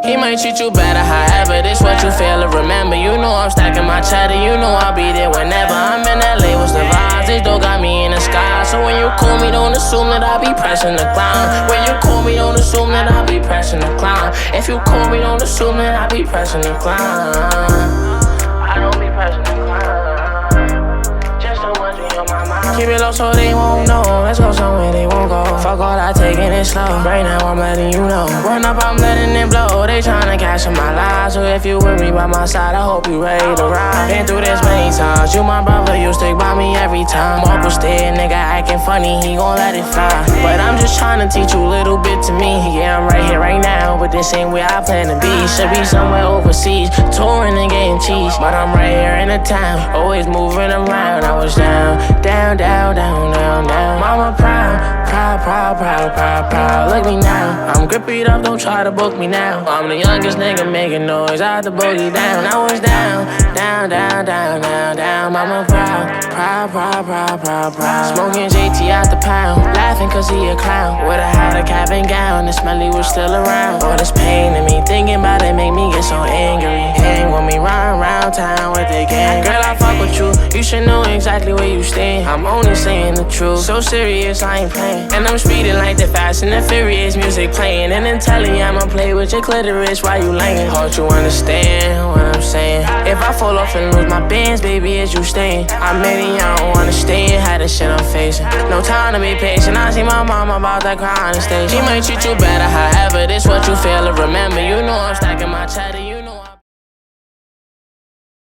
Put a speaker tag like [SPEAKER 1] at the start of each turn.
[SPEAKER 1] He might treat you better, however, this what you feel or remember. You know I'm stacking my cheddar, you know I'll be there whenever. I'm in LA, what's the vibes? This dough got me in the sky. So when you call me, don't assume that I'll be pressing the clown. When you call me, don't assume that I'll be pressing the clown. If you call me, don't assume that I'll be pressing the clown. I don't be pressing the clown. Just don't want you on my mind. Keep it low so they won't know. Let's go somewhere they won't go. Fuck all that, taking it slow. Right now I'm letting you know. Run up, I'm letting it blow. They tryna cash in my life. So if you with me by my side, I hope you ready to ride. Been through this many times. You my brother, you stick by me every time. Mark was there, nigga acting funny, he gon' let it fly. But I'm just tryna teach you a little bit to me. Yeah, I'm right here, right now, but this ain't where I plan to be. Should be somewhere overseas, touring and getting cheese. But I'm right here in the town, always moving around. I was down, down, down, down, down, down. Mama proud, proud, proud, proud, proud, proud. Look me now, I'm grippy up, don't try to book me now. I'm the youngest nigga making noise, I had to boogie down. I was down, down, down, down, down, down. Mama proud, proud, proud, proud, proud, proud. Smoking JT out the pound, laughing cause he a clown. Would've had a cap and gown, the smelly was still around. All this pain in me, thinking about it make me get so angry. Hang with me, run around town with the gang. Girl, I fuck with you, you should know exactly where you stand. I'm only saying the truth, so serious, I ain't playing. And I'm speeding like the Fast and the Furious, music playing. And then telling you I'ma play with your clitoris while you laying. Hope you understand what I'm saying. If I fall off and lose my bands, baby, is you staying? I'm many, I don't wanna stay and had the shit I'm facing. No time to be patient, I see my mama about that cry on the stage. She might treat you better, however, this what you feel or remember. You know I'm stacking my cheddar, you know I'm